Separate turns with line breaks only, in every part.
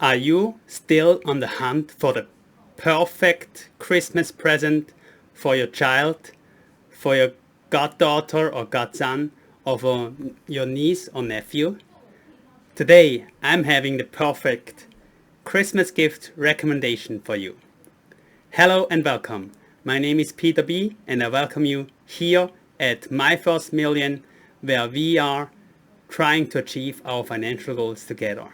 Are you still on the hunt for the perfect Christmas present for your child, for your goddaughter or godson, or for your niece or nephew? Today, I'm having the perfect Christmas gift recommendation for you. Hello and welcome. My name is Peter B, and I welcome you here at My First Million, where we are trying to achieve our financial goals together.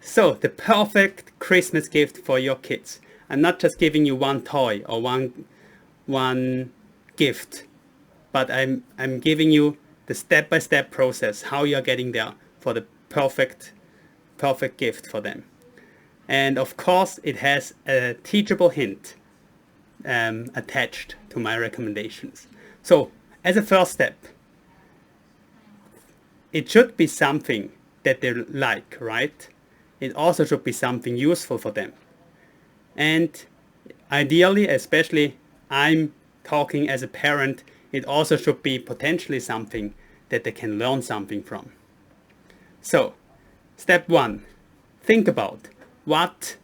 So, the perfect Christmas gift for your kids. I'm not just giving you one toy or one gift, but I'm giving you the step-by-step process how you're getting there for the perfect gift for them. And of course, it has a teachable hint attached to my recommendations. So, as a first step, it should be something that they like, right? It also should be something useful for them. And ideally, especially I'm talking as a parent, it also should be potentially something that they can learn something from. So, step one, think about what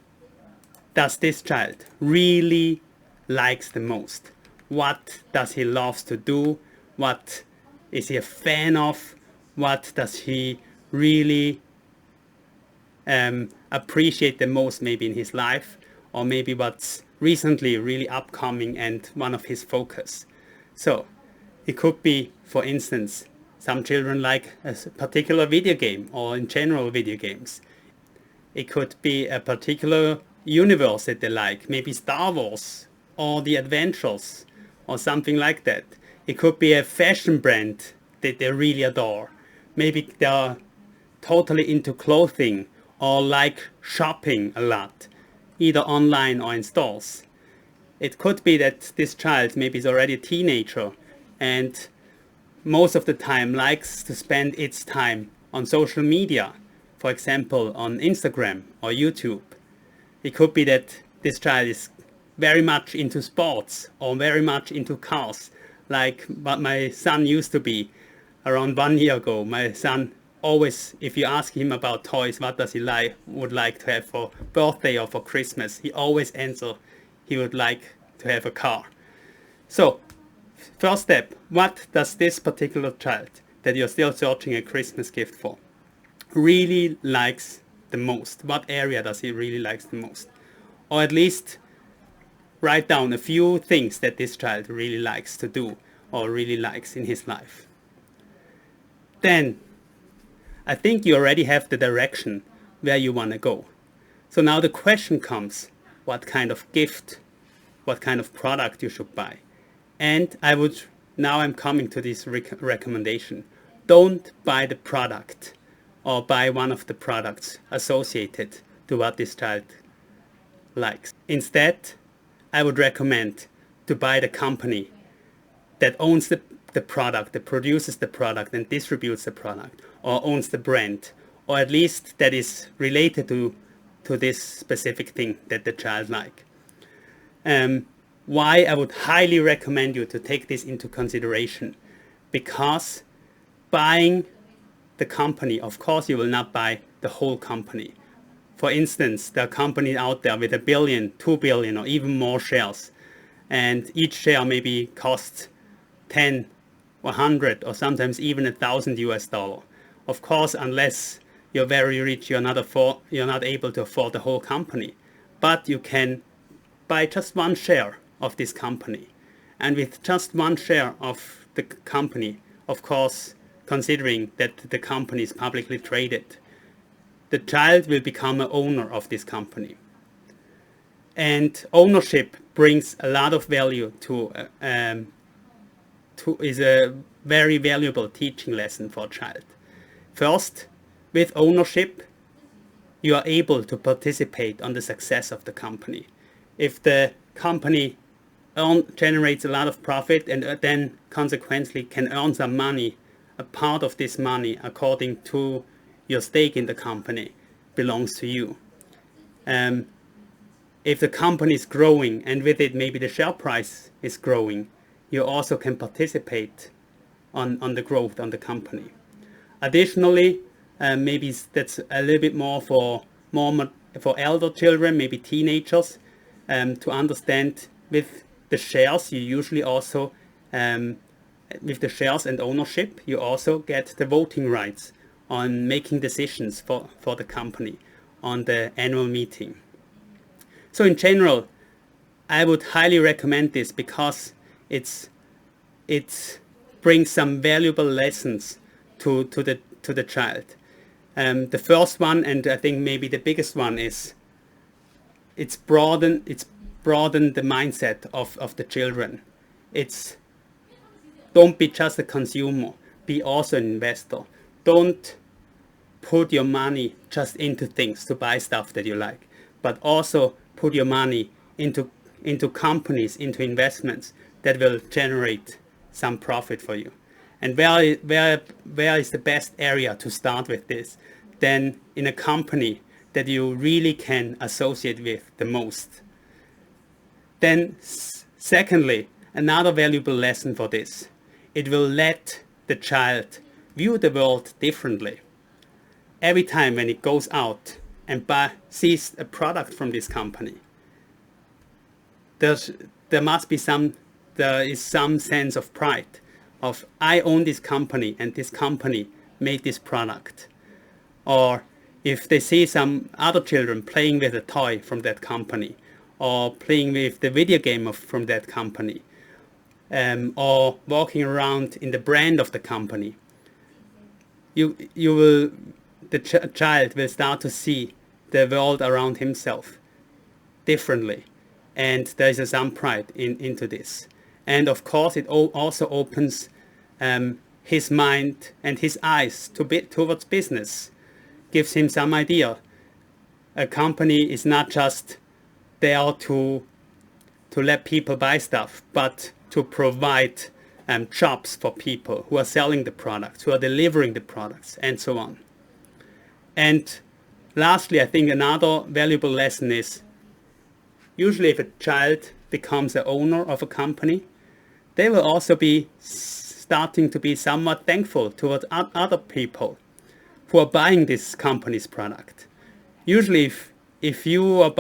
does this child really likes the most? What does he loves to do? What is he a fan of? What does he really appreciate the most maybe in his life, or maybe what's recently really upcoming and one of his focus. So it could be, for instance, some children like a particular video game or in general video games. It could be a particular universe that they like, maybe Star Wars or the Adventures or something like that. It could be a fashion brand that they really adore. Maybe they're totally into clothing or like shopping a lot, either online or in stores. It could be that this child maybe is already a teenager and most of the time likes to spend its time on social media, for example on Instagram or YouTube. It could be that this child is very much into sports or very much into cars, like what my son used to be around 1 year ago. My son always, if you ask him about toys, what does he would like to have for birthday or for Christmas, he always answer he would like to have a car. So, first step, what does this particular child that you're still searching a Christmas gift for really likes the most? What area does he really likes the most? Or at least write down a few things that this child really likes to do or really likes in his life. Then I think you already have the direction where you want to go. So now the question comes, what kind of gift, what kind of product you should buy. And now I'm coming to this recommendation. Don't buy the product or buy one of the products associated to what this child likes. Instead, I would recommend to buy the company that owns the product, that produces the product and distributes the product, or owns the brand, or at least that is related to this specific thing that the child like. Why I would highly recommend you to take this into consideration, because buying the company, of course you will not buy the whole company. For instance, there are companies out there with 1 billion, 2 billion, or even more shares, and each share maybe costs 10 or 100 or sometimes even $1,000. Of course, unless you're very rich, you're not able to afford the whole company, but you can buy just one share of this company. And with just one share of the company, of course, considering that the company is publicly traded, the child will become an owner of this company. And ownership brings a lot of value is a very valuable teaching lesson for a child. First, with ownership, you are able to participate on the success of the company. If the company generates a lot of profit and then consequently can earn some money, a part of this money according to your stake in the company belongs to you. If the company is growing and with it maybe the share price is growing, you also can participate on the growth on the company. Additionally, maybe that's a little bit more for more for elder children, maybe teenagers, to understand with the shares, you usually also, with the shares and ownership, you also get the voting rights on making decisions for the company on the annual meeting. So in general, I would highly recommend this because it brings some valuable lessons to the child. The first one, and I think maybe the biggest one, is it's broadened the mindset of the children. It's don't be just a consumer, be also an investor. Don't put your money just into things to buy stuff that you like, but also put your money into companies, into investments that will generate some profit for you. And where is the best area to start with this? Then in a company that you really can associate with the most. Then secondly, another valuable lesson for this, it will let the child view the world differently. Every time when it goes out and sees a product from this company, there is some sense of pride of I own this company and this company made this product. Or if they see some other children playing with a toy from that company, or playing with the video game from that company, or walking around in the brand of the company, the child will start to see the world around himself differently, and there is some pride into this. And of course, it also opens his mind and his eyes towards business, gives him some idea. A company is not just there to let people buy stuff, but to provide jobs for people who are selling the products, who are delivering the products, and so on. And lastly, I think another valuable lesson is usually if a child becomes an owner of a company, they will also be starting to be somewhat thankful towards other people who are buying this company's product. Usually if you are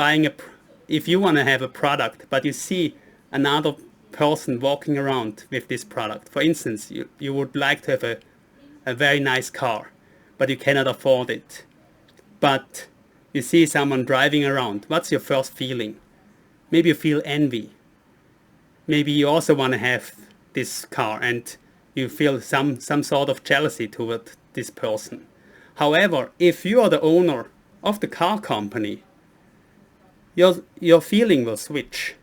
if you want to have a product, but you see another person walking around with this product, for instance, you would like to have a very nice car, but you cannot afford it. But you see someone driving around, what's your first feeling? Maybe you feel envy. Maybe you also want to have this car and you feel some sort of jealousy toward this person. However, if you are the owner of the car company, your feeling will switch.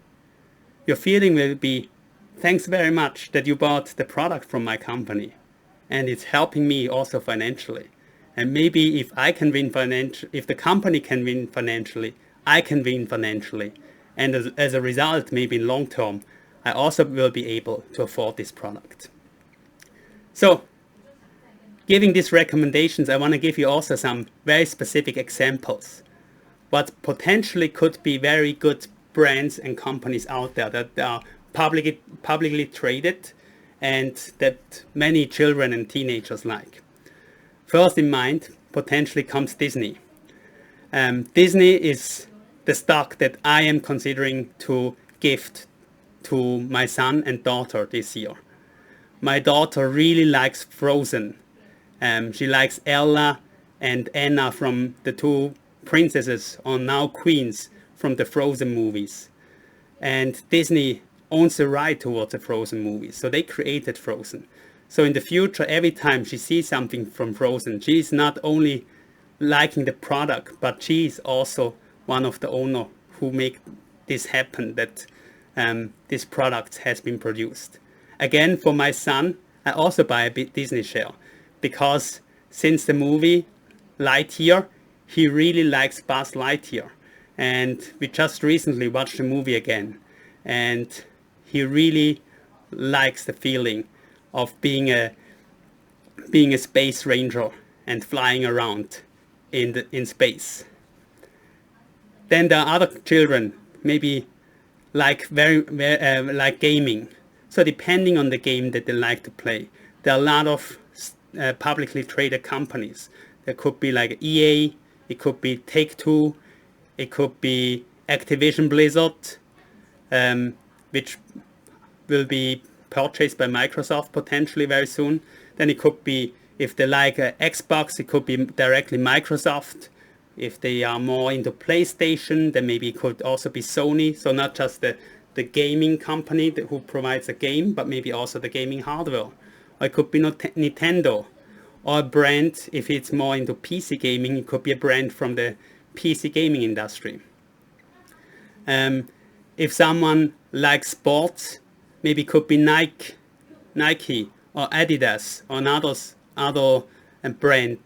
Your feeling will be, thanks very much that you bought the product from my company, and it's helping me also financially. And maybe if the company can win financially, I can win financially. And as a result, maybe in long term, I also will be able to afford this product. So, giving these recommendations, I want to give you also some very specific examples. What potentially could be very good brands and companies out there that are publicly traded and that many children and teenagers like. First in mind, potentially comes Disney. Disney is the stock that I am considering to gift to my son and daughter this year. My daughter really likes Frozen. She likes Ella and Anna from the two princesses, or now queens, from the Frozen movies. And Disney owns the right towards the Frozen movies, so they created Frozen. So in the future, every time she sees something from Frozen, she's not only liking the product, but she's also one of the owners who make this happen, that this product has been produced. Again, for my son, I also buy a Disney share, because since the movie Lightyear, he really likes Buzz Lightyear. And we just recently watched the movie again, and he really likes the feeling of being a space ranger and flying around in space. Then there are other children, maybe like like gaming. So depending on the game that they like to play, there are a lot of publicly traded companies. There could be like EA, it could be Take-Two, It could be Activision Blizzard, which will be purchased by Microsoft potentially very soon. Then it could be, if they like Xbox, it could be directly Microsoft. If they are more into PlayStation, then maybe it could also be Sony. So not just the gaming company who provides a game, but maybe also the gaming hardware. Or it could be Nintendo. Or a brand, if it's more into PC gaming, it could be a brand from the PC gaming industry. If someone likes sports, maybe it could be Nike or Adidas or other brand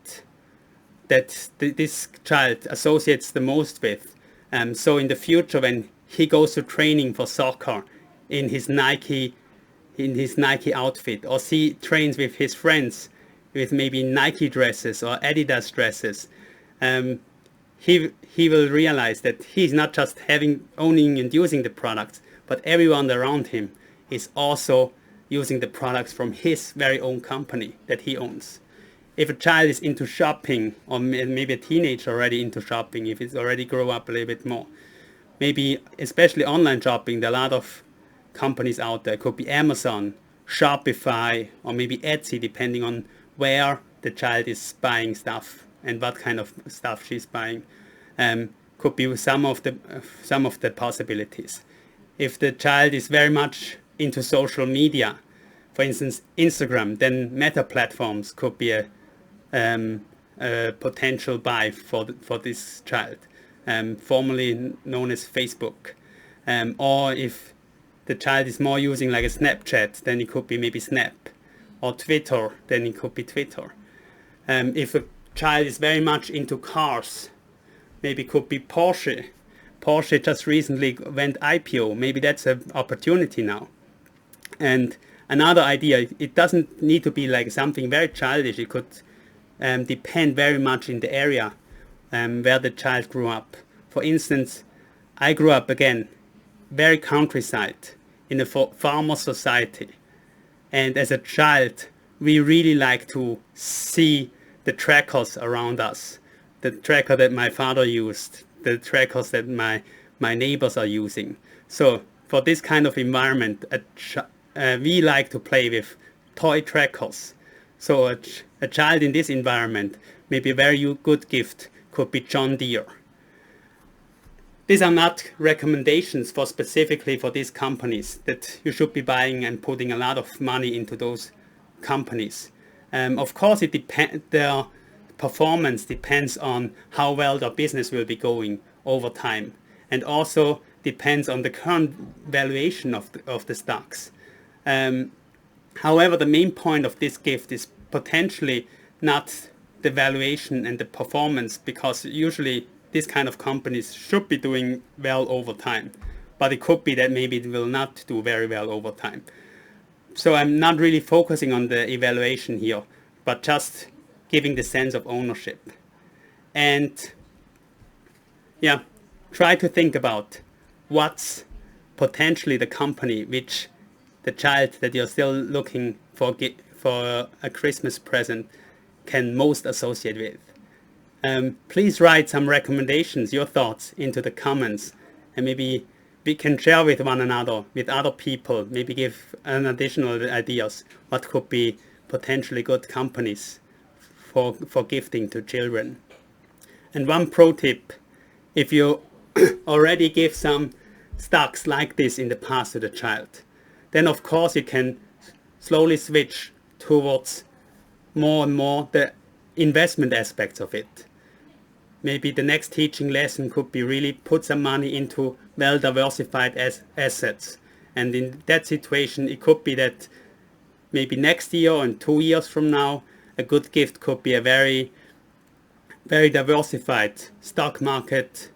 that this child associates the most with. So in the future, when he goes to training for soccer in his Nike outfit, or he trains with his friends with maybe Nike dresses or Adidas dresses, he will realize that he's not just owning and using the products, but everyone around him is also using the products from his very own company that he owns. If a child is into shopping, or maybe a teenager already into shopping, if it's already grow up a little bit more, maybe especially online shopping, there are a lot of companies out there. It could be Amazon, Shopify, or maybe Etsy, depending on where the child is buying stuff and what kind of stuff she's buying. Could be some of the possibilities. If the child is very much into social media, for instance Instagram, then Meta platforms could be a potential buy for this child, formerly known as Facebook. Or if the child is more using like a Snapchat, then it could be maybe Snap. Or Twitter, then it could be Twitter. If a child is very much into cars, maybe it could be Porsche. Porsche just recently went IPO. Maybe that's an opportunity now. And another idea, it doesn't need to be like something very childish. It could depend very much in the area where the child grew up. For instance, I grew up again, very countryside, in a farmer society. And as a child, we really like to see the trackers around us. The tracker that my father used, the trackers that my neighbors are using. So for this kind of environment, we like to play with toy trackers. So a child in this environment, maybe a very good gift could be John Deere. These are not recommendations specifically for these companies that you should be buying and putting a lot of money into those companies. Of course, their performance depends on how well their business will be going over time, and also depends on the current valuation of the stocks. However, the main point of this gift is potentially not the valuation and the performance, because usually these kind of companies should be doing well over time, but it could be that maybe it will not do very well over time. So I'm not really focusing on the evaluation here, but just giving the sense of ownership. And yeah, try to think about what's potentially the company which the child that you're still looking for a Christmas present can most associate with. Please write some recommendations, your thoughts into the comments, and maybe we can share with one another, with other people, maybe give an additional ideas what could be potentially good companies for gifting to children. And one pro tip, if you already give some stocks like this in the past to the child, then of course you can slowly switch towards more and more the investment aspects of it. Maybe the next teaching lesson could be really put some money into well-diversified assets. And in that situation, it could be that maybe next year or 2 years from now, a good gift could be a very, very diversified stock market,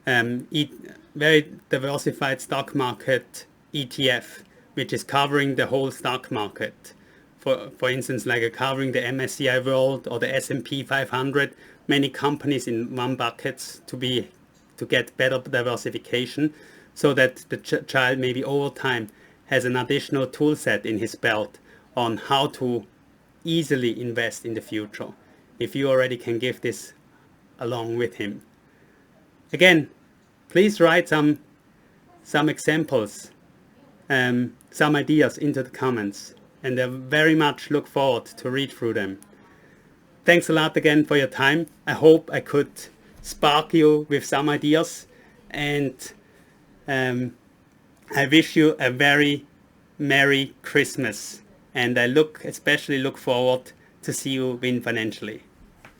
very diversified stock market ETF, which is covering the whole stock market. For instance, like covering the MSCI World or the S&P 500, many companies in one bucket to get better diversification, so that the child maybe over time has an additional tool set in his belt on how to easily invest in the future, if you already can give this along with him. Again, please write some examples, some ideas into the comments, and I very much look forward to read through them. Thanks a lot again for your time. I hope I could spark you with some ideas, and I wish you a very Merry Christmas, and I especially look forward to see you win financially.